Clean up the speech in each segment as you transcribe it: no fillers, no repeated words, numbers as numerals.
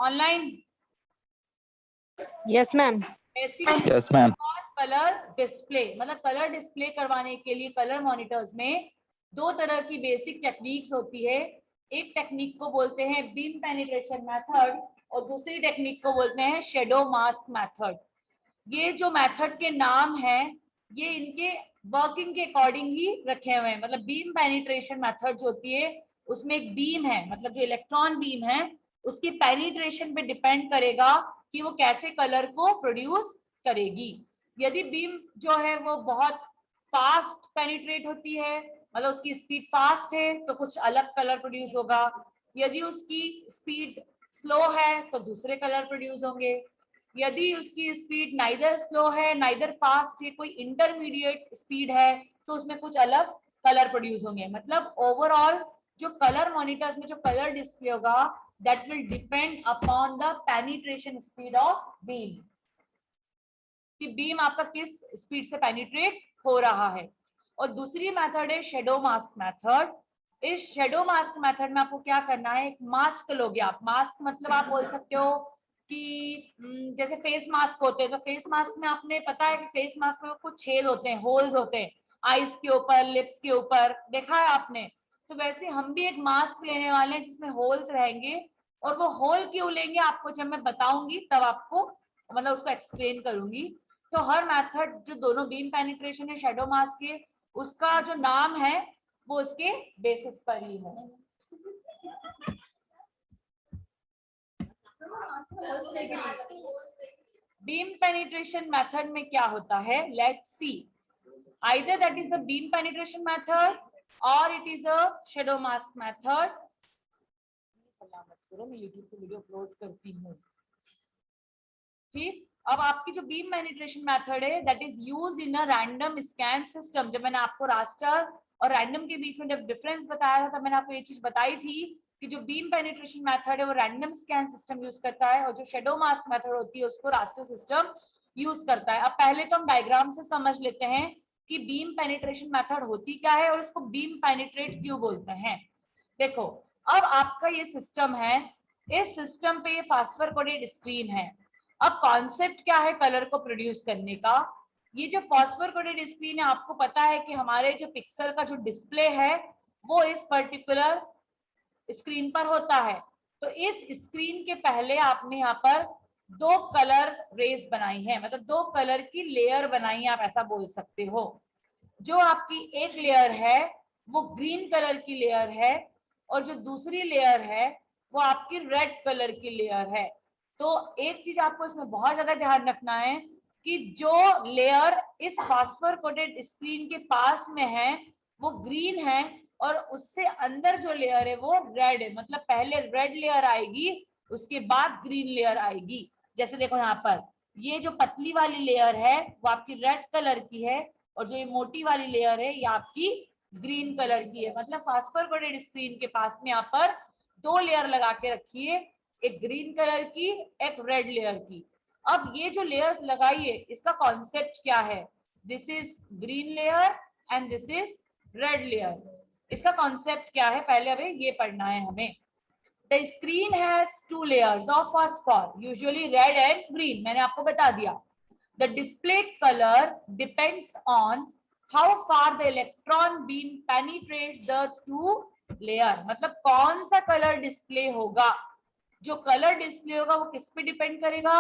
Online? Yes ma'am. Yes ma'am. Colour display, मतलब colour display करवाने के लिए कलर मॉनिटर्स में दो तरह की बेसिक टेक्निक्स होती है। एक टेक्निक को बोलते हैं बीम पेनिट्रेशन मेथड और दूसरी टेक्निक को बोलते हैं शेडो मास्क मेथड। ये जो मेथड के नाम हैं ये इनके वर्किंग के अकॉर्डिंग ही रखे हुए हैं। मतलब बीम पेनिट्रेशन मेथड जो होती है उसमें एक बीम है, मतलब जो इलेक्ट्रॉन बीम है उसकी पेनिट्रेशन पे डिपेंड करेगा कि वो कैसे कलर को प्रोड्यूस करेगी। यदि बीम जो है वो बहुत फास्ट पेनिट्रेट होती है, मतलब उसकी स्पीड फास्ट है तो कुछ अलग कलर प्रोड्यूस होगा। यदि उसकी स्पीड स्लो है तो दूसरे कलर प्रोड्यूस होंगे। यदि उसकी स्पीड नाइदर स्लो है नाइदर फास्ट है, कोई इंटरमीडिएट स्पीड है, तो उसमें कुछ अलग कलर प्रोड्यूस होंगे। मतलब ओवरऑल जो कलर मॉनिटर्स में जो कलर डिस्प्ले होगा that will depend upon the penetration speed of beam, कि बीम आपका किस स्पीड से पेनिट्रेट हो रहा है। और दूसरी मेथड है शेडो मास्क मेथड। इस शेडो मास्क मेथड में आपको क्या करना है, एक मास्क लोगे आप। मास्क मतलब आप बोल सकते हो कि जैसे फेस मास्क होते हैं, तो फेस मास्क में आपने पता है कि फेस मास्क में कुछ छेद होते हैं, होल्स होते हैं, आईज के ऊपर, लिप्स के ऊपर, देखा है आपने। तो वैसे हम भी एक मास्क लेने वाले हैं जिसमें होल्स रहेंगे, और वो होल क्यों लेंगे आपको जब मैं बताऊंगी तब आपको मतलब उसको एक्सप्लेन करूंगी। तो हर मेथड जो दोनों बीम पेनिट्रेशन है शेडो मास्क के, उसका जो नाम है वो उसके बेसिस पर ही है। बीम पेनिट्रेशन मेथड में क्या होता है, let's see. Either that is the beam penetration method or it is a shadow mask method. सलामत करो, मैं यूट्यूब पे वीडियो अपलोड करती हूँ। ठीक, अब आपकी जो बीम पेनिट्रेशन मेथड है that is used in a random scan system. जब मैंने आपको रास्टर और रैंडम के बीच में जब डिफरेंस बताया था तब मैंने आपको ये चीज बताई थी कि जो बीम पेनिट्रेशन मेथड है वो रैंडम स्कैन सिस्टम यूज करता है, और जो शेडो मास्क मेथड होती है उसको रास्टर सिस्टम यूज करता है। अब पहले तो हम डायग्राम से समझ लेते हैं कि बीम पेनिट्रेशन मेथड होती क्या है और इसको बीम पेनिट्रेट क्यों बोलते हैं। देखो, अब आपका ये सिस्टम है, इस सिस्टम पे ये फास्फर कोटेड स्क्रीन है। अब कॉन्सेप्ट क्या है कलर को प्रोड्यूस करने का, ये जो फास्फर कोटेड स्क्रीन है आपको पता है कि हमारे जो पिक्सल का जो डिस्प्ले है वो इस पर्टिकुलर स्क्रीन पर होता है। तो इस स्क्रीन के पहले आपने यहाँ पर दो कलर रेस बनाई है, मतलब दो कलर की लेयर बनाई है, आप ऐसा बोल सकते हो। जो आपकी एक लेयर है वो ग्रीन कलर की लेयर है, और जो दूसरी लेयर है वो आपकी रेड कलर की लेयर है। तो एक चीज आपको इसमें बहुत ज्यादा ध्यान रखना है कि जो लेयर इस फास्फर कोटेड स्क्रीन के पास में है वो ग्रीन है, और उससे अंदर जो लेयर है वो रेड है। मतलब पहले रेड लेयर आएगी उसके बाद ग्रीन लेयर आएगी। जैसे देखो यहाँ पर ये जो पतली वाली लेयर है वो आपकी रेड कलर की है, और जो ये मोटी वाली लेयर है ये आपकी ग्रीन कलर की है। मतलब फास्फर कोटेड स्क्रीन के पास में यहाँ पर दो लेयर लगा के रखिए, एक ग्रीन कलर की एक रेड लेयर की। अब ये जो लेयर्स लगाई है इसका कॉन्सेप्ट क्या है, this is green layer and this is red layer. इसका कॉन्सेप्ट क्या है पहले हमें ये पढ़ना है हमें। The screen has two layers of phosphor, usually red and green. मैंने आपको बता दिया। The display color depends on how far the electron beam penetrates the two layer. मतलब कौन सा कलर डिस्प्ले होगा, जो कलर डिस्प्ले होगा वो किस पे डिपेंड करेगा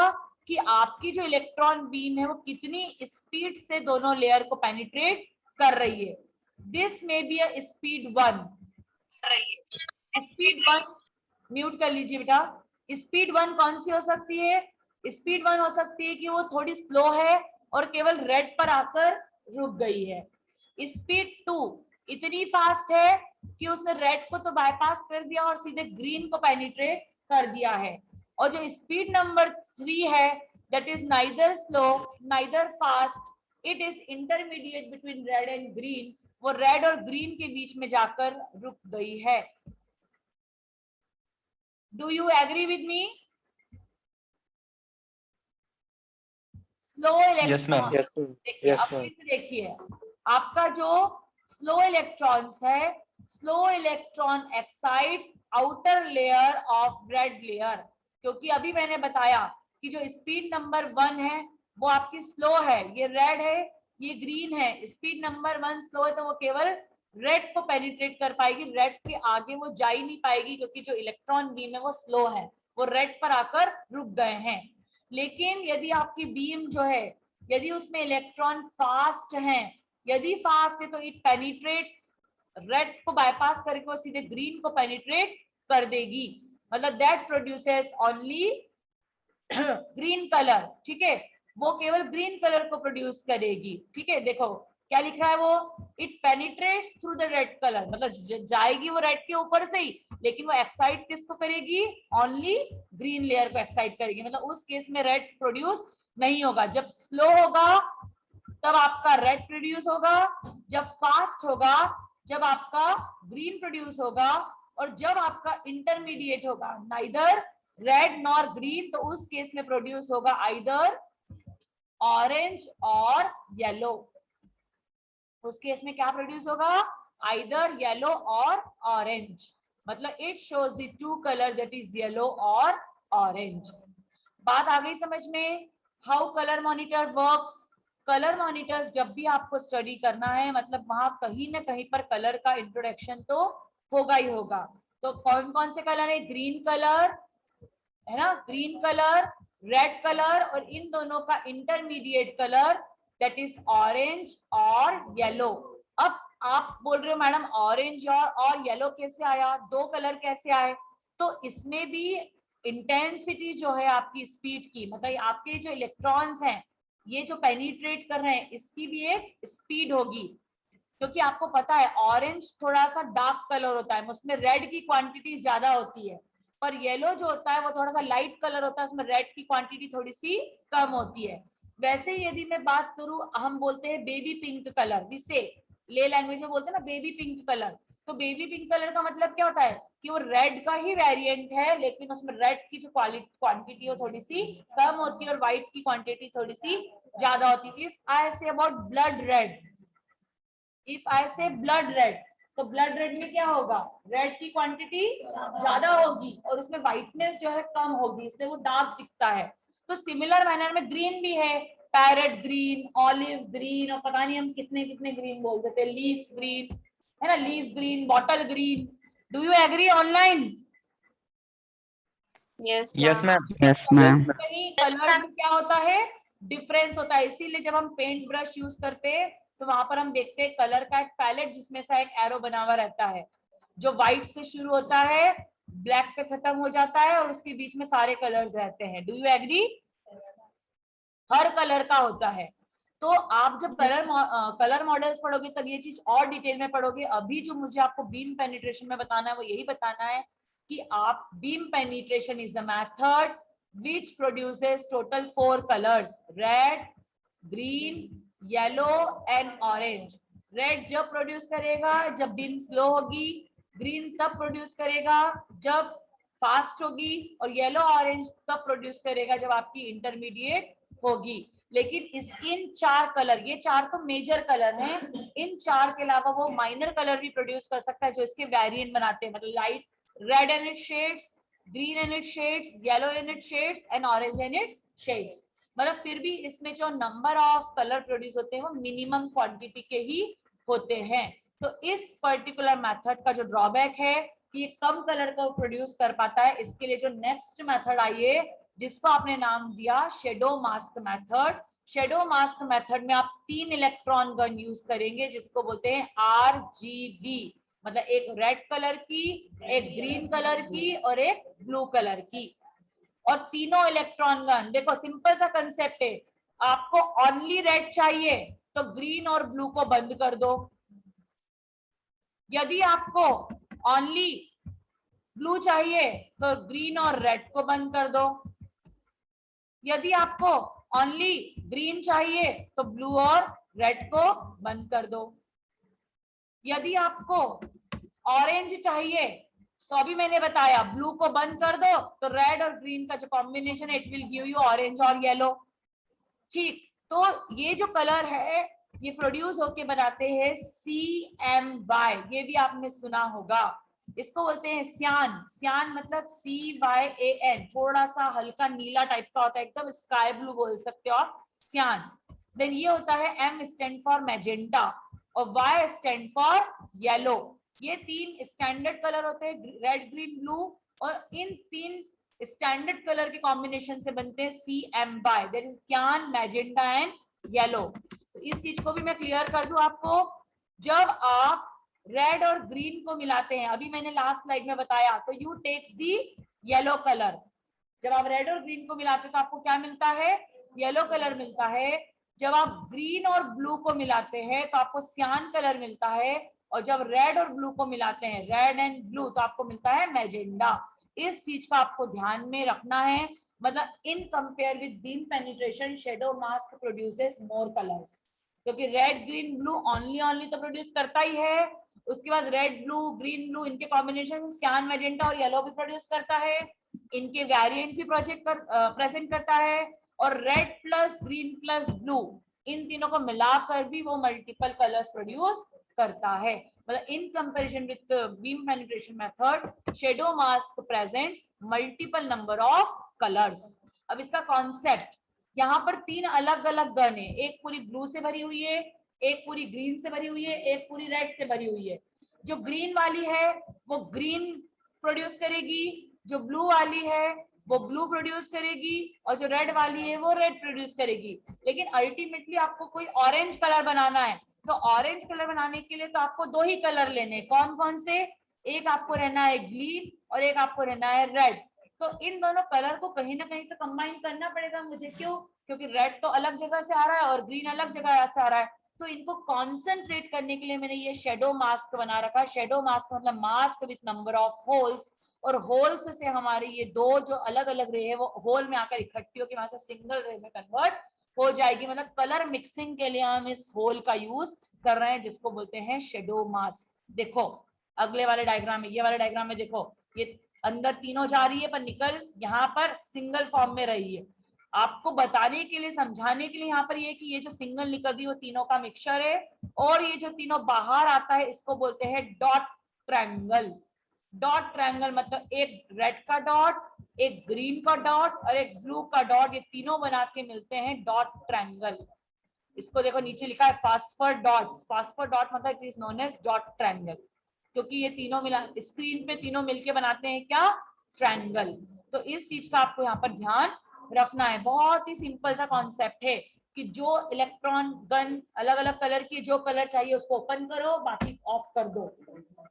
कि आपकी जो इलेक्ट्रॉन बीम है वो कितनी स्पीड से दोनों लेयर को पेनिट्रेट कर रही है। This may be a speed 1, speed 1 mute कर लीजिए बेटा। स्पीड 1 कौन सी हो सकती है, स्पीड 1 हो सकती है कि वो थोड़ी स्लो है और केवल रेड पर आकर रुक गई है। स्पीड 2 इतनी फास्ट है कि उसने रेड को तो बाईपास कर दिया और सीधे ग्रीन को पेनिट्रेट कर दिया है। और जो स्पीड नंबर 3 है that is neither slow neither fast, it is intermediate between red and green, वो रेड और ग्रीन के बीच में जाकर रुक गई है। Do you agree with me? Slow electron, देखिए अब देखिए आपका जो स्लो इलेक्ट्रॉन्स है, slow electron excites outer layer of red layer. क्योंकि अभी मैंने बताया कि जो स्पीड नंबर 1 है वो आपकी स्लो है, ये रेड है, ये ग्रीन है। स्पीड नंबर 1 स्लो है तो वो केवल रेड को पेनिट्रेट कर पाएगी, रेड के आगे वो जा ही नहीं पाएगी, क्योंकि जो इलेक्ट्रॉन बीम है वो स्लो है, वो रेड पर आकर रुक गए हैं। लेकिन यदि आपकी बीम जो है, यदि उसमें इलेक्ट्रॉन फास्ट हैं, यदि फास्ट है तो इट पेनिट्रेट्स, रेड को बाईपास करके वो सीधे ग्रीन को पेनिट्रेट कर देगी, मतलब that produces only green colour. ठीक है, वो केवल ग्रीन कलर को प्रोड्यूस करेगी। ठीक है, देखो क्या लिख रहा है वो, it penetrates through the red colour, मतलब जाएगी वो रेड के ऊपर से ही, लेकिन वो एक्साइट किसको करेगी, ओनली ग्रीन लेयर को एक्साइट करेगी, मतलब उस केस में रेड प्रोड्यूस नहीं होगा। जब स्लो होगा तब आपका रेड प्रोड्यूस होगा, जब फास्ट होगा जब आपका ग्रीन प्रोड्यूस होगा, और जब आपका इंटरमीडिएट होगा नाइदर रेड नॉर ग्रीन, तो उस केस में प्रोड्यूस होगा आइदर ऑरेंज और येलो। उस केस में क्या प्रोड्यूस होगा, आइदर येलो और ऑरेंज, मतलब it shows the two colour that is yellow और ऑरेंज। बात आ गई समझ में, how colour monitor works. Colour monitors जब भी आपको स्टडी करना है, मतलब वहां कहीं ना कहीं पर कलर का इंट्रोडक्शन तो होगा ही होगा। तो कौन कौन से कलर है, ग्रीन कलर है ना, ग्रीन कलर, रेड कलर, और इन दोनों का intermediate colour that is orange और येलो। अब आप बोल रहे हो मैडम ऑरेंज और येलो कैसे आया, दो कलर कैसे आए, तो इसमें भी इंटेंसिटी जो है आपकी स्पीड की, मतलब आपके जो इलेक्ट्रॉन्स हैं ये जो पेनिट्रेट कर रहे हैं, इसकी भी एक स्पीड होगी। क्योंकि आपको पता है ऑरेंज थोड़ा सा डार्क कलर होता है, उसमें रेड की क्वांटिटी ज्यादा होती है, पर येलो जो होता है वो थोड़ा सा लाइट कलर होता है, उसमें रेड की क्वांटिटी थोड़ी सी कम होती है। वैसे ही यदि मैं बात करूं, हम बोलते हैं बेबी पिंक कलर, जिसे ले लैंग्वेज में बोलते हैं ना बेबी पिंक कलर, तो बेबी पिंक कलर का मतलब क्या होता है कि वो रेड का ही वेरिएंट है, लेकिन उसमें रेड की जो क्वांटिटी है थोड़ी सी कम होती है और व्हाइट की क्वांटिटी थोड़ी सी ज्यादा होती है। If I say about blood red, if I से ब्लड रेड, तो ब्लड रेड में क्या होगा, रेड की क्वांटिटी ज्यादा होगी और उसमें व्हाइटनेस जो है कम होगी, इसलिए वो डार्क दिखता है। तो सिमिलर मैनर में ग्रीन भी है, पैरेट ग्रीन, ऑलिव ग्रीन, और पता नहीं हम कितने कितने ग्रीन बोल देते हैं, लीफ ग्रीन है ना, leaf green, bottle green. Do you agree online? Yes yes ma'am. Yes ma'am. कहीं कलर में क्या होता है, डिफरेंस होता है, इसीलिए जब हम पेंट ब्रश यूज करते हैं तो वहां पर हम देखते हैं कलर का एक पैलेट जिसमें से एक एरो बना हुआ रहता है, जो व्हाइट से शुरू होता है, ब्लैक पे खत्म हो जाता है, और उसके बीच में सारे कलर्स रहते हैं। Do you agree? हर कलर का होता है। तो आप जब कलर मॉडल्स पढ़ोगे तब ये चीज और डिटेल में पढ़ोगे। अभी जो मुझे आपको बीम पेनिट्रेशन में बताना है वो यही बताना है कि आप beam penetration is the method which produces total 4 colors, red, green, yellow and orange. Red जब प्रोड्यूस करेगा जब बीम स्लो होगी, ग्रीन तब प्रोड्यूस करेगा जब फास्ट होगी, और येलो ऑरेंज तब प्रोड्यूस करेगा जब आपकी इंटरमीडिएट होगी। लेकिन इन चार कलर, ये चार तो मेजर कलर हैं, इन चार के अलावा वो माइनर कलर भी प्रोड्यूस कर सकता है जो इसके वेरिएंट बनाते हैं, मतलब light red and it's shades, green and it's shades, yellow and it's shades and orange and it's shades. मतलब फिर भी इसमें जो नंबर ऑफ कलर प्रोड्यूस होते हैं वो मिनिमम क्वांटिटी के ही होते हैं। तो इस पर्टिकुलर मेथड का जो ड्रॉबैक है कि ये कम कलर को प्रोड्यूस कर पाता है, इसके लिए जो नेक्स्ट मेथड आई है जिसको आपने नाम दिया shadow mask method. Shadow mask method में आप 3 इलेक्ट्रॉन गन यूज करेंगे जिसको बोलते हैं RGB, मतलब एक रेड कलर की, एक ग्रीन कलर की और एक ब्लू कलर की। और तीनों इलेक्ट्रॉन गन, देखो सिंपल सा कंसेप्ट है, आपको ओनली रेड चाहिए तो ग्रीन और ब्लू को बंद कर दो, यदि आपको ओनली ब्लू चाहिए तो ग्रीन और रेड को बंद कर दो, यदि आपको ओनली ग्रीन चाहिए तो ब्लू और रेड को बंद कर दो, यदि आपको ऑरेंज चाहिए तो अभी मैंने बताया ब्लू को बंद कर दो तो रेड और ग्रीन का जो कॉम्बिनेशन है it will give you orange और येलो। ठीक, तो ये जो कलर है ये प्रोड्यूस होके बनाते हैं CMY, ये भी आपने सुना होगा। इसको बोलते हैं सियान। सियान मतलब CYAN, थोड़ा सा हल्का नीला टाइप का होता है, एकदम स्काई ब्लू बोल सकते हो आप, सियान। देन ये होता है M स्टैंड फॉर मैजेंटा और Y स्टैंड फॉर येलो। ये तीन स्टैंडर्ड कलर होते हैं, रेड ग्रीन ब्लू, और इन तीन स्टैंडर्ड कलर के कॉम्बिनेशन से बनते हैं CMY, that is can, magenta and yellow. तो इस चीज को भी मैं क्लियर कर दूं आपको, जब आप रेड और ग्रीन को मिलाते हैं, अभी मैंने लास्ट स्लाइड में बताया, तो you takes the yellow colour. जब आप रेड और ग्रीन को मिलाते हैं तो आपको क्या मिलता है? येलो कलर मिलता है। जब आप ग्रीन और ब्लू को मिलाते हैं तो आपको सियान कलर मिलता है, और जब रेड और ब्लू को मिलाते हैं, रेड एंड ब्लू, तो आपको मिलता है मैजेंडा। इस चीज का आपको ध्यान में रखना है। मतलब in compare with beam penetration, shadow mask produces more colours, क्योंकि रेड ग्रीन ब्लू ओनली तो प्रोड्यूस करता ही है, उसके बाद रेड ब्लू ग्रीन ब्लू इनके कॉम्बिनेशन से सियान, मैजेंटा और येलो भी प्रोड्यूस करता है, इनके वेरिएंट्स भी प्रेजेंट करता है, और red plus green plus blue इन तीनों को मिलाकर भी वो मल्टीपल कलर्स प्रोड्यूस करता है। मतलब in comparison with beam penetration method, shadow mask presents multiple number of colours. अब इसका कॉन्सेप्ट, यहाँ पर तीन अलग अलग गन है, एक पूरी ब्लू से भरी हुई है, एक पूरी ग्रीन से भरी हुई है, एक पूरी रेड से भरी हुई है। जो ग्रीन वाली है वो ग्रीन प्रोड्यूस करेगी, जो ब्लू वाली है वो ब्लू प्रोड्यूस करेगी, और जो रेड वाली है वो रेड प्रोड्यूस करेगी। लेकिन अल्टीमेटली आपको कोई ऑरेंज कलर बनाना है, तो ऑरेंज कलर बनाने के लिए तो आपको दो ही कलर लेने, कौन कौन से? एक आपको रहना है ग्रीन और एक आपको रहना है रेड। तो इन दोनों कलर को कहीं ना कहीं तो कंबाइन करना पड़ेगा मुझे, क्यों? क्योंकि रेड तो अलग जगह से आ रहा है और ग्रीन अलग जगह से आ रहा है, तो इनको कॉन्सेंट्रेट करने के लिए मैंने ये शेडो मास्क बना रखा। शेडो मास्क मतलब mask with number of holes, और होल्स से हमारे ये दो जो अलग अलग रे है वो होल में आकर इकट्ठी होकर वहां से सिंगल रे में कन्वर्ट हो जाएगी। मतलब कलर मिक्सिंग के लिए हम इस होल का यूज कर रहे हैं, जिसको बोलते हैं शेडो मास्क। देखो अगले वाले डायग्राम में, ये वाले डायग्राम में देखो, ये अंदर तीनों जा रही है पर निकल यहाँ पर सिंगल फॉर्म में रही है। आपको बताने के लिए, समझाने के लिए यहाँ पर ये कि ये जो सिंगल निकल रही है वो तीनों का मिक्सचर है, और ये जो तीनों बाहर आता है इसको बोलते हैं डॉट ट्रायंगल। डॉट ट्रायंगल मतलब एक रेड का डॉट, एक ग्रीन का डॉट और एक ब्लू का डॉट, ये तीनों बना के मिलते हैं डॉट ट्रायंगल। इसको देखो नीचे लिखा है फास्फर डॉट्स, फास्फर डॉट मतलब it is known as dot triangle, क्योंकि ये तीनों मिला स्क्रीन पे तीनों मिलके बनाते हैं क्या? ट्रायंगल। तो इस चीज का आपको यहाँ पर ध्यान रखना है। बहुत ही सिंपल सा कॉन्सेप्ट है कि जो इलेक्ट्रॉन गन अलग अलग कलर की, जो कलर चाहिए उसको ओपन करो, बाकी ऑफ कर दो,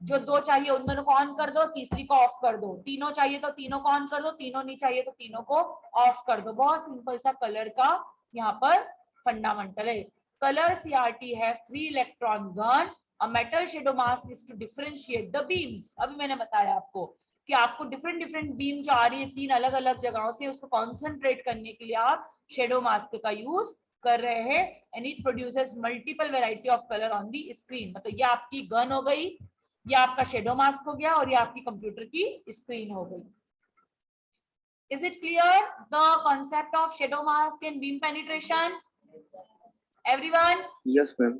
जो दो चाहिए उन दोनों को ऑन कर दो, तीसरी को ऑफ कर दो, तीनों चाहिए तो तीनों को ऑन कर दो, तीनों नहीं चाहिए तो तीनों को ऑफ कर दो। बहुत सिंपल सा कलर का यहाँ पर फंडामेंटल है। कलर CRT है 3 electron gun, a metal shadow mask is to differentiate the beams। अभी मैंने बताया आपको कि आपको डिफरेंट बीम जो आ रही है तीन अलग अलग जगहों से, उसको कॉन्सेंट्रेट करने के लिए आप शेडो मास्क का यूज कर रहे हैं, and it produces multiple variety of colour on the screen. मतलब ये आपकी गन हो गई, ये आपका शेडो मास्क हो गया, और ये आपकी कंप्यूटर की स्क्रीन हो गई। Is it clear the concept of shadow mask and beam penetration? Everyone? Yes, ma'am.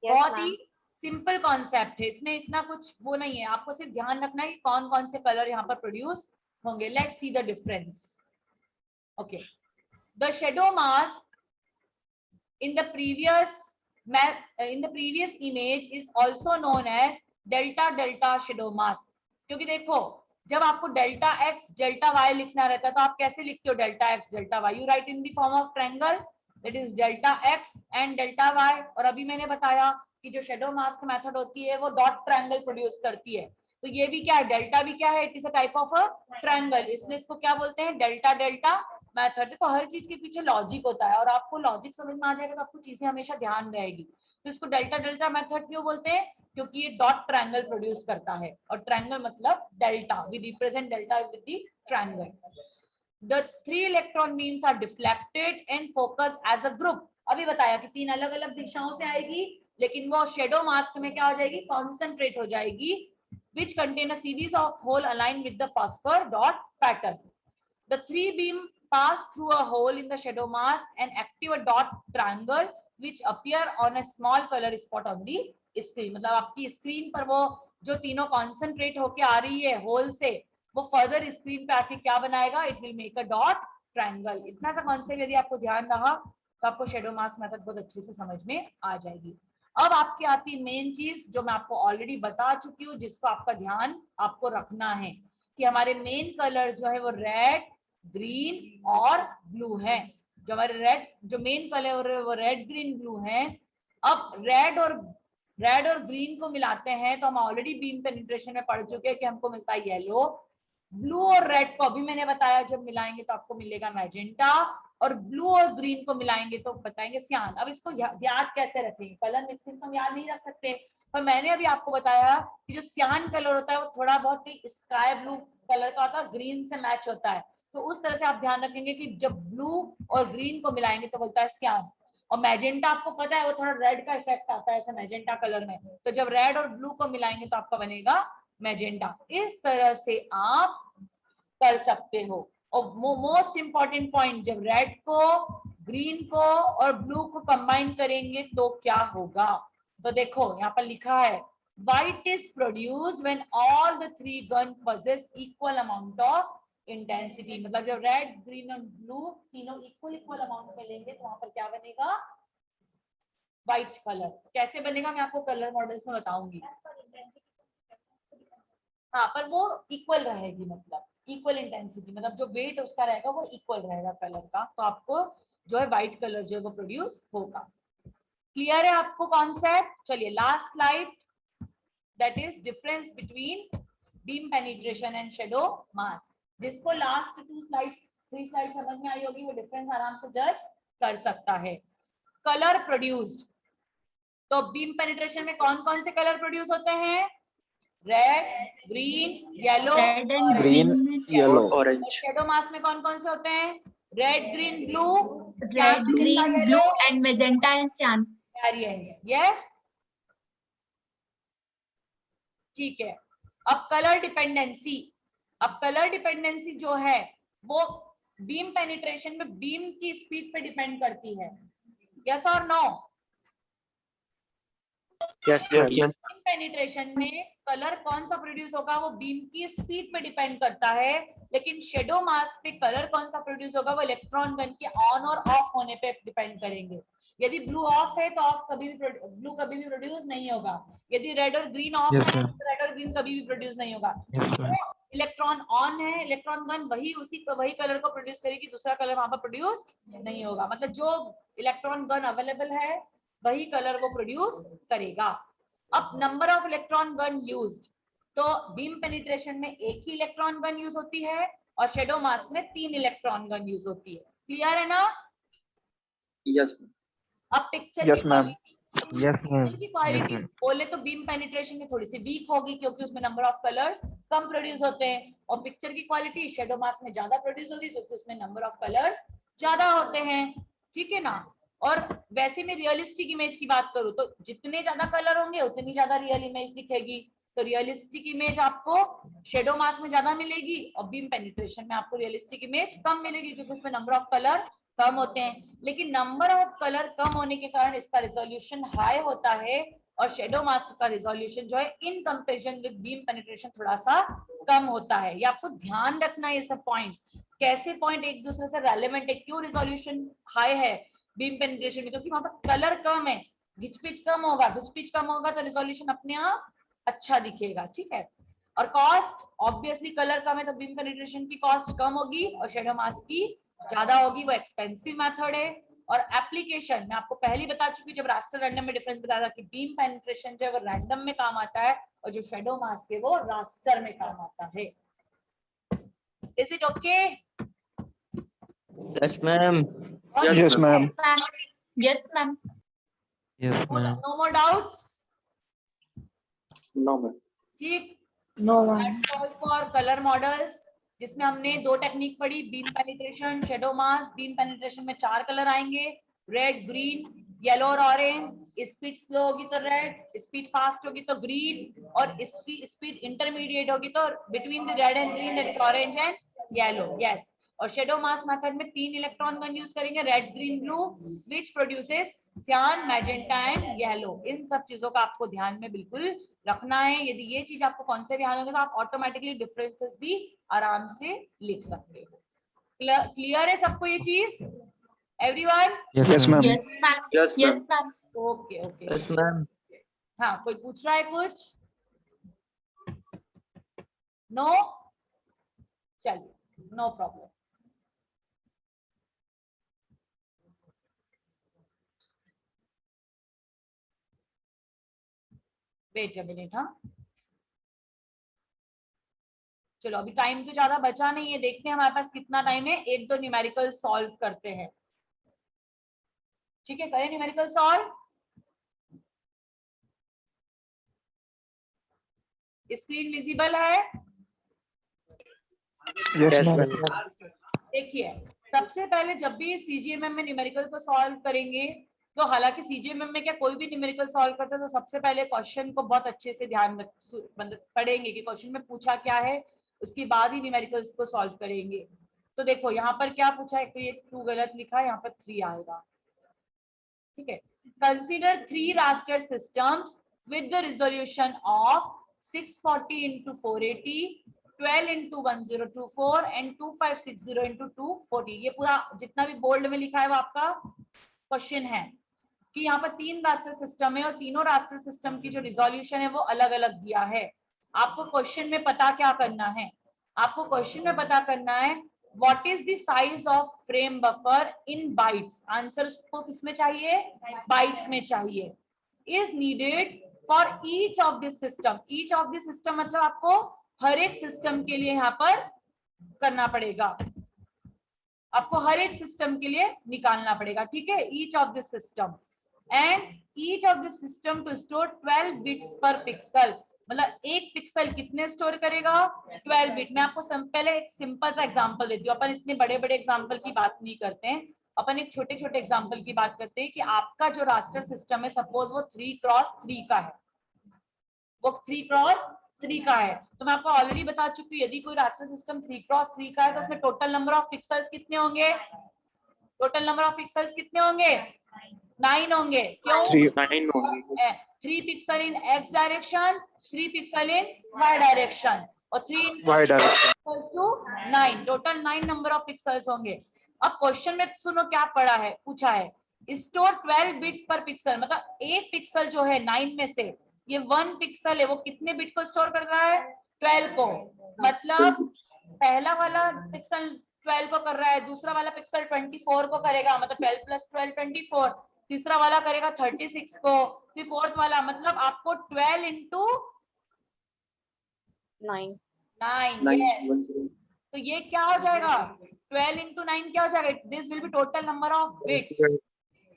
बहुत ही सिंपल कॉन्सेप्ट है, इसमें इतना कुछ वो नहीं है, आपको सिर्फ ध्यान रखना है कि कौन कौन से कलर यहाँ पर प्रोड्यूस होंगे। Let's see the difference. Okay, the shadow mask in the previous image is also known as delta delta shadow mask। क्योंकि देखो जब आपको डेल्टा एक्स डेल्टा वाई लिखना रहता है तो आप कैसे लिखते हो delta x delta y? You write in the form of triangle, that is delta x and delta y. और अभी मैंने बताया कि जो शेडो मास्क मेथड होती है वो डॉट ट्रायंगल प्रोड्यूस करती है, तो ये भी क्या है? डेल्टा भी क्या है? It is a type of a triangle, इसलिए इसको क्या बोलते हैं? Delta delta method. देखो हर चीज के पीछे लॉजिक होता है, और आपको लॉजिक समझ में आ जाएगा तो आपको चीजें हमेशा ध्यान रहेगी। तो इसको डेल्टा डेल्टा मेथड क्यों बोलते हैं? क्योंकि ये डॉट ट्रायंगल प्रोड्यूस करता है, और ट्रायंगल मतलब delta, we represent delta with the triangle. The 3 electron beams are deflected and focused as a group। अभी बताया कि तीन अलग अलग दिशाओं से आएगी, लेकिन वो शेडो मास्क में क्या हो जाएगी? कॉन्सेंट्रेट हो जाएगी, which contain a series of hole aligned with the phosphor dot pattern। The 3 beam pass through a hole in the shadow mask and active a dot triangle which appear on a small color spot on the screen। मतलब आपकी screen पर वो जो तीनों concentrate होके आ रही है whole से, वो फर्दर स्क्रीन पे आके क्या बनाएगा, it will make a dot triangle. इतना सा कॉन्सेप्ट यदि आपको ध्यान रहा तो आपको शेडो मास्क मेथड बहुत अच्छे से समझ में आ जाएगी। अब आपकी आती मेन चीज जो मैं आपको ऑलरेडी बता चुकी हूँ, जिसको आपका ध्यान आपको रखना है कि हमारे मेन कलर जो है वो रेड, ग्रीन और ब्लू है। जो हमारे जो मेन कलर है वो रेड, ग्रीन, ब्लू है। अब रेड और ग्रीन को मिलाते हैं तो हम ऑलरेडी बीम पेनिट्रेशन में पढ़ चुके हैं कि हमको मिलता है येलो। ब्लू और रेड को अभी मैंने बताया जब मिलाएंगे तो आपको मिलेगा मैजेंटा, और ब्लू और ग्रीन को मिलाएंगे तो बताएंगे सियान। अब इसको याद कैसे रखेंगे, कलर मिक्सिंग तो हम याद नहीं रख सकते, पर मैंने अभी आपको बताया कि जो सियान कलर होता है वो थोड़ा बहुत ही स्काई ब्लू कलर का होता है, ग्रीन से मैच होता है। तो उस तरह से आप ध्यान रखेंगे कि जब ब्लू और ग्रीन को मिलाएंगे तो बोलता है सियान। और मैजेंटा आपको पता है वो थोड़ा रेड का इफेक्ट आता है ऐसा मैजेंटा कलर में, तो जब रेड और ब्लू को मिलाएंगे तो आपका बनेगा मैजेंटा। इस तरह से आप कर सकते हो। और मोस्ट इंपॉर्टेंट पॉइंट, जब रेड को, ग्रीन को और ब्लू को कंबाइन करेंगे तो क्या होगा, तो देखो यहाँ पर लिखा है white is produce when all the three gun possesses equal amount of intensity. मतलब जब रेड, ग्रीन और ब्लू तीनों इक्वल अमाउंट में लेंगे तो वहां पर क्या बनेगा, व्हाइट कलर। कैसे बनेगा मैं आपको कलर मॉडल्स में बताऊंगी। हाँ, पर वो इक्वल रहेगी, मतलब इक्वल इंटेंसिटी, मतलब जो वेट उसका रहेगा वो इक्वल रहेगा कलर का, तो आपको जो है व्हाइट कलर जो है वो प्रोड्यूस होगा। क्लियर है आपको कॉन्सेप्ट? चलिए last slide, that is difference between beam penetration and shadow mask. जिसको लास्ट 3 स्लाइड समझ में आई होगी वो डिफरेंस आराम से जज कर सकता है। कलर प्रोड्यूस्ड, तो बीम पेनिट्रेशन में कौन कौन से कलर प्रोड्यूस होते हैं, red, green, yellow, green, yellow, orange. Shadow mask में कौन कौन से होते हैं, red, green, blue, red, green, blue and magenta and सियान। वेरिएंट्स, यस, ठीक है। अब कलर डिपेंडेंसी, अब कलर डिपेंडेंसी जो है वो बीम पेनिट्रेशन में बीम की स्पीड पे डिपेंड करती है, यस और no? Yes yes. Beam penetration में कलर कौन सा प्रोड्यूस होगा वो बीम की स्पीड पे डिपेंड करता है, लेकिन शेडो मास्क पे कलर कौन सा प्रोड्यूस होगा वो इलेक्ट्रॉन गन के ऑन और ऑफ होने पे डिपेंड करेंगे। यदि ब्लू ऑफ है तो ऑफ कभी भी ब्लू कभी भी प्रोड्यूस नहीं होगा। यदि रेड और ग्रीन ऑफ है तो रेड और ग्रीन कभी भी प्रोड्यूस नहीं होगा। इलेक्ट्रॉन ऑन है, इलेक्ट्रॉन गन वही कलर को प्रोड्यूस करेगी, दूसरा कलर वहां पर प्रोड्यूस नहीं होगा। मतलब जो इलेक्ट्रॉन गन अवेलेबल है वही कलर वो प्रोड्यूस करेगा। अब number of electron gun used, तो बीम पेनिट्रेशन में एक ही इलेक्ट्रॉन गन यूज होती है और शेडो मास्क में 3 इलेक्ट्रॉन गन यूज होती है। क्लियर है ना? यस। अब पिक्चर यस की मैम, क्वालिटी बोले तो बीम पेनिट्रेशन में थोड़ी सी वीक होगी क्योंकि उसमें number of colours come produce होते हैं, और पिक्चर की क्वालिटी शेडो मास्क में ज्यादा प्रोड्यूस होगी क्योंकि उसमें नंबर ऑफ कलर्स ज्यादा होते हैं, ठीक है ना? और वैसे में रियलिस्टिक इमेज की बात करूं तो जितने ज्यादा कलर होंगे उतनी ज्यादा रियल इमेज दिखेगी, तो रियलिस्टिक इमेज आपको शेडो मास्क में ज्यादा मिलेगी और बीम पेनिट्रेशन में आपको रियलिस्टिक इमेज कम मिलेगी क्योंकि उसमें नंबर ऑफ कलर कम होते हैं। लेकिन नंबर ऑफ कलर कम होने के कारण इसका रिजोल्यूशन हाई होता है और शेडो मास्क का रिजोल्यूशन जो है in comparison with beam penetration थोड़ा सा कम होता है। ये आपको ध्यान रखना है, ये सब पॉइंट्स कैसे पॉइंट एक दूसरे से रेलेवेंट है। क्यों रिजोल्यूशन हाई है बीम पेनिट्रेशन में? क्योंकि वहां पर कलर कम है, घिचपिच कम होगा, घिचपिच कम होगा तो रिजोल्यूशन अपने आप अच्छा दिखेगा, ठीक है? और कॉस्ट ऑब्वियसली कलर कम है तो बीम पेनिट्रेशन की कॉस्ट कम होगी और शेडो मास्क की ज्यादा होगी, वो एक्सपेंसिव मेथड है। और एप्लीकेशन मैं आपको पहले बता चुकी, जब रास्टर रैंडम में डिफरेंस बताया था कि बीम पेनिट्रेशन जो है वो रैंडम में काम आता है और जो शेडो मास्क है वो रास्टर में काम आता है। Is it okay? Yes ma'am, Yes, yes ma'am, yes ma'am. No more doubts? No ma'am. ठीक, no That's all for color models, जिसमें हमने 2 टेक्निक पढ़ी, beam penetration, shadow mask. Beam penetration में 4 कलर आएंगे, रेड, ग्रीन, येलो और orange. Speed slow होगी तो red, speed fast होगी तो ग्रीन, और स्पीड इंटरमीडिएट होगी तो between the red and green that is orange and yellow. Yes, और शेडो मास मेथड में 3 इलेक्ट्रॉन गन यूज करेंगे, red, green, blue, which produces सियान, मैजेंटा एंड येलो। इन सब चीजों का आपको ध्यान में बिल्कुल रखना है। यदि ये चीज आपको कॉन्सेप्ट ध्यान होगा तो आप ऑटोमेटिकली डिफरेंसेस भी आराम से लिख सकते हो। क्लियर है सबको ये चीज? Everyone? Yes, ma'am. Yes, ma'am. Yes, Yes, ma'am. ma'am. Okay okay. Yes, ma'am. हाँ, कोई पूछ रहा है कुछ? नो? चलिए, no problem. Wait a minute. हाँ, चलो अभी टाइम तो ज्यादा बचा नहीं है, देखते हैं हमारे पास कितना टाइम है। एक दो न्यूमेरिकल सॉल्व करते हैं, ठीक है? करें न्यूमेरिकल सॉल्व। स्क्रीन विजिबल है? Yes, Yes, ma'am. ma'am. देखिए, सबसे पहले जब भी सीजीएमएम में न्यूमेरिकल को सॉल्व करेंगे, तो हालांकि सीजीएमएम में क्या कोई भी न्यूमेरिकल सॉल्व करते हैं तो सबसे पहले क्वेश्चन को बहुत अच्छे से ध्यान पढ़ेंगे कि क्वेश्चन में पूछा क्या है, उसके बाद ही न्यूमेरिकल्स को सॉल्व करेंगे। तो देखो यहाँ पर क्या पूछा है, तो ये 2 गलत लिखा है, यहाँ पर 3 आएगा, ठीक है? Consider 3 raster systems with the resolution of 640 into 480, 12 into 1024 and 2560 into 240। ये पूरा जितना भी बोल्ड में लिखा है वो आपका क्वेश्चन है कि यहाँ पर 3 रास्टर सिस्टम है और तीनों रास्टर सिस्टम की जो रिजोल्यूशन है वो अलग अलग दिया है। आपको क्वेश्चन में पता क्या करना है, आपको क्वेश्चन में पता करना है what is the size of frame buffer in bytes. Answer उसको किसमें चाहिए? बाइट्स में चाहिए। Is needed for each of this system. Each of this system मतलब आपको हर एक सिस्टम के लिए यहाँ पर करना पड़ेगा, आपको हर एक सिस्टम के लिए निकालना पड़ेगा, ठीक है? Each of this system and each of this system to store 12 bits per pixel. मतलब एक पिक्सल कितने स्टोर करेगा? 12 बिट। मैं आपको पहले एक सिंपल सा एग्जांपल देती हूँ। अपन इतने बड़े बड़े एग्जांपल की बात नहीं करते हैं, अपन एक छोटे छोटे एग्जांपल की बात करते हैं कि आपका जो रास्टर सिस्टम है, सपोज वो 3x3 का है, वो 3x3 का है, तो मैं आपको ऑलरेडी बता चुकी हूँ यदि कोई रास्टर सिस्टम 3x3 का है तो उसमें टोटल नंबर ऑफ पिक्सल्स कितने होंगे? टोटल नंबर ऑफ पिक्सल्स कितने होंगे? 9 होंगे। क्यों? 9 होंगे। 3 pixel in x direction, 3 pixel in y direction और 3 Y direction. To 9, total 9 number of pixels होंगे। अब क्वेश्चन में सुनो क्या पढ़ा है, पूछा है स्टोर 12 बिट्स पर पिक्सल। मतलब एक पिक्सल जो है 9 में से ये 1 पिक्सल है, वो कितने बिट को स्टोर कर रहा है? 12 को। मतलब पहला वाला पिक्सल 12 को कर रहा है, दूसरा वाला पिक्सल 24 को करेगा, मतलब 12 + 12 24, तीसरा वाला करेगा 36 को, फिर फोर्थ वाला, मतलब आपको 12 into 9। 9 yes। तो ये क्या हो जाएगा? 12 into 9 क्या हो जाएगा? This will be total number of bits,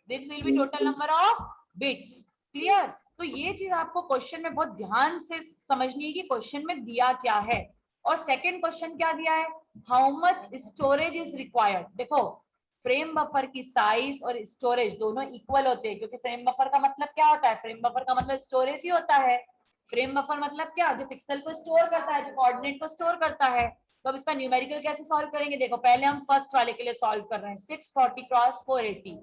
this will be total number of bits. Clear? तो ये चीज आपको क्वेश्चन में बहुत ध्यान से समझनी है कि क्वेश्चन में दिया क्या है। और सेकंड क्वेश्चन क्या दिया है? How much storage is required. देखो, फ्रेम बफर की साइज और स्टोरेज दोनों इक्वल होते हैं, क्योंकि फ्रेम बफर का मतलब क्या होता है? फ्रेम बफर का मतलब स्टोरेज ही होता है। फ्रेम बफर मतलब क्या? जो पिक्सल को स्टोर करता है, जो कोऑर्डिनेट को स्टोर करता है। तो अब इसका न्यूमेरिकल कैसे सॉल्व करेंगे? देखो, पहले हम फर्स्ट वाले के लिए सॉल्व कर रहे हैं, 640 क्रॉस 480।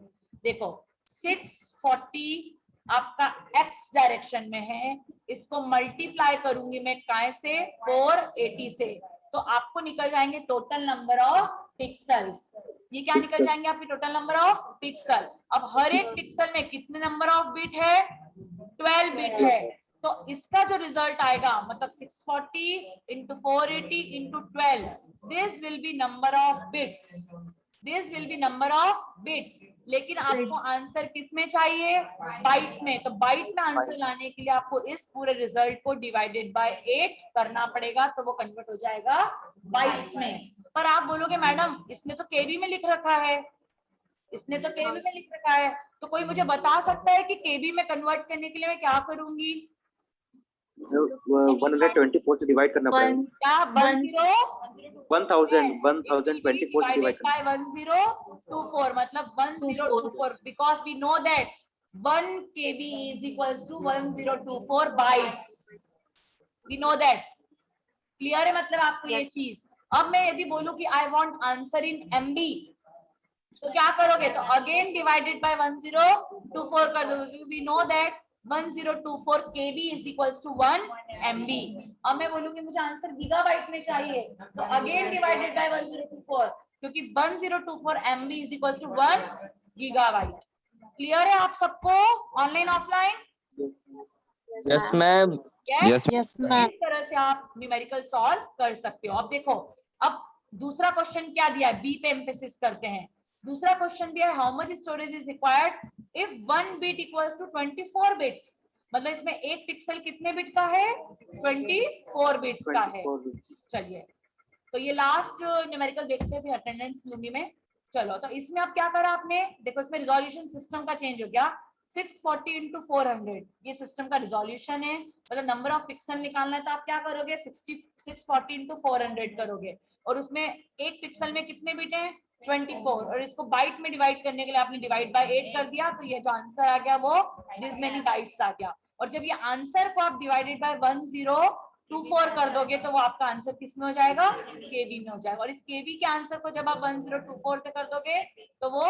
देखो 640 आपका x डायरेक्शन में है, इसको मल्टीप्लाई करूंगी मैं काय से? 480 से, तो आपको निकल जाएंगे टोटल नंबर ऑफ पिक्सल्स। ये क्या निकल जाएंगे? आपके टोटल नंबर ऑफ पिक्सल। अब हर एक पिक्सल में कितने नंबर ऑफ बिट है? 12 बिट है। तो इसका जो रिजल्ट आएगा, मतलब 640 into 480 into 12, this will be number of bits, this will be number of bits. लेकिन आपको आंसर किस में चाहिए? बाइट्स में। तो बाइट में आंसर लाने के लिए आपको इस पूरे रिजल्ट को डिवाइडेड बाय 8 करना पड़ेगा, तो वो कन्वर्ट हो जाएगा बाइट्स में। पर आप बोलोगे मैडम इसने तो केबी में लिख रखा है, इसने तो केबी में लिख रखा है, तो कोई मुझे बता सकता है कि केबी में कन्वर्ट करने के लिए मैं क्या करूंगी? 124 से डिवाइड करना पड़ेगा। क्या? 1024 से डिवाइड करना। 1024 मतलब 1024, because we know that 1 KB is equals to 1024 bytes, we know that। Clear है मतलब आपको ये चीज? अब मैं यदि बोलूं कि I want answer in MB, तो क्या करोगे? तो अगेन डिवाइडेड बाय 1024 कर दोगे। We know that 1024 kb is equals to 1 MB। अब मैं बोलूंगी मुझे आंसर गीगाबाइट में चाहिए, तो अगेन डिवाइडेड बाय 1024, क्योंकि 1024 MB is equals to 1 gigabyte. Clear है आप सबको? Online offline? Yes, ma'am. Yes, Yes, इस तरह से आप न्यूमेरिकल सॉल्व कर सकते हो। अब देखो, अब दूसरा क्वेश्चन क्या दिया है, बी पे एम्फेसिस करते हैं। दूसरा क्वेश्चन दिया है how much storage is required if 1 bit equals to 24 bits. मतलब इसमें एक पिक्सल कितने बिट का है? 24 बिट्स का है। चलिए, तो ये लास्ट न्यूमेरिकल देखते हैं, फिर अटेंडेंस लूंगी मैं। चलो, तो इसमें अब क्या करा आपने? देखो, इसमें रिजोल्यूशन सिस्टम का चेंज हो गया। 640 into 400 ये सिस्टम का रिजोल्यूशन है। मतलब नंबर ऑफ पिक्सल निकालना है तो आप क्या करोगे? 640 into 400 करोगे, और उसमें एक पिक्सल में कितने बिट हैं? 24, और इसको बाइट में डिवाइड करने के लिए आपने डिवाइड बाय 8 कर दिया, तो ये जो आंसर आ गया वो दिस मेनी बाइट्स आ गया। और जब ये आंसर को आप डिवाइडेड बाय 1024 कर दोगे तो वो आपका आंसर किस में हो जाएगा? केबी में हो जाएगा। और इस केबी के आंसर को जब आप 1024 से कर दोगे तो वो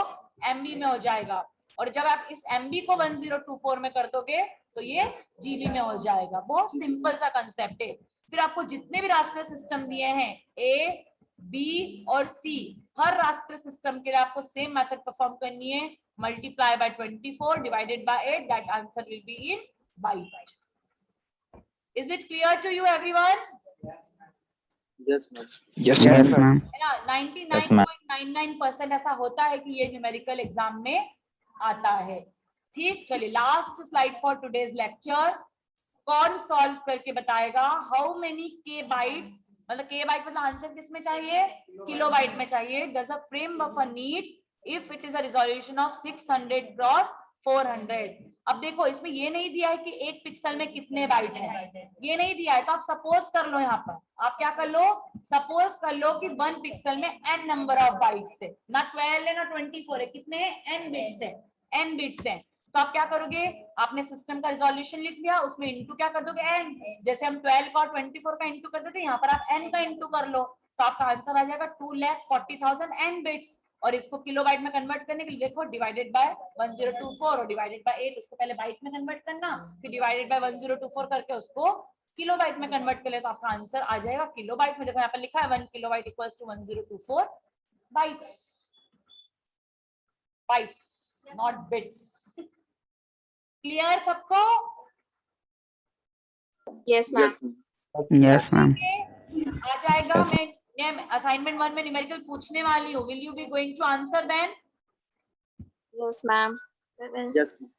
एमबी में हो जाएगा, और जब आप इस एमबी को 1024 में कर दोगे तो ये जीबी में हो जाएगा। बहुत सिंपल सा कंसेप्ट है। फिर आपको जितने भी राष्ट्रीय सिस्टम दिए हैं, ए, बी और सी, हर राष्ट्रीय सिस्टम के लिए आपको सेम मेथड परफॉर्म करनी है। Multiply by 24 divided by 8, that answer will be in byte. Is it clear to you everyone? Yes, ma'am. Yes, ma'am. है ना? 99.99% ऐसा होता है कि ये न्यूमेरिकल एग्जाम में आता है। ठीक, चलिए last slide for today's lecture. कौन सॉल्व करके बताएगा हाउ मेनी के बाइट्स, मतलब के बाइट मतलब आंसर किस में चाहिए? किलोबाइट में चाहिए। Does a frame buffer needs if it is a resolution of 600 cross 400। अब देखो, इसमें ये नहीं दिया है कि एक पिक्सल में कितने बाइट है, ये नहीं दिया है। तो आप सपोज कर लो, यहाँ पर आप क्या कर लो? सपोज कर लो कि 1 पिक्सल में n नंबर ऑफ बाइट्स है, ना 12 है ना 24 है, कितने n बिट्स है? n बिट्स है। तो आप क्या करोगे? आपने सिस्टम का रिजोल्यूशन लिख लिया, उसमें इनटू क्या कर दोगे? n। जैसे हम 12 का और 24 का इनटू कर देते हैं, यहाँ पर आप n का इनटू कर लो, तो आपका आंसर आ जाएगा 2,40,000 n बिट्स। और इसको किलोबाइट में कन्वर्ट करने के लिए देखो, डिवाइडेड बाय 1024 और डिवाइडेड बाय 8, उसको पहले बाइट में कन्वर्ट करना, फिर डिवाइडेड बाय 1024 करके उसको किलोबाइट में कन्वर्ट कर ले, तो आपका आंसर आ जाएगा किलोबाइट में। देखो यहाँ पर लिखा है 1 kilobyte equals to 1024 bytes. Bytes, not bits. Clear सबको? Yes, ma'am. Yes, ma'am. आ जाएगा। Yes. मैं असाइनमेंट 1 में न्यूमेरिकल पूछने वाली हूँ। Will you be going to answer then? Yes, ma'am. Yes, ma'am.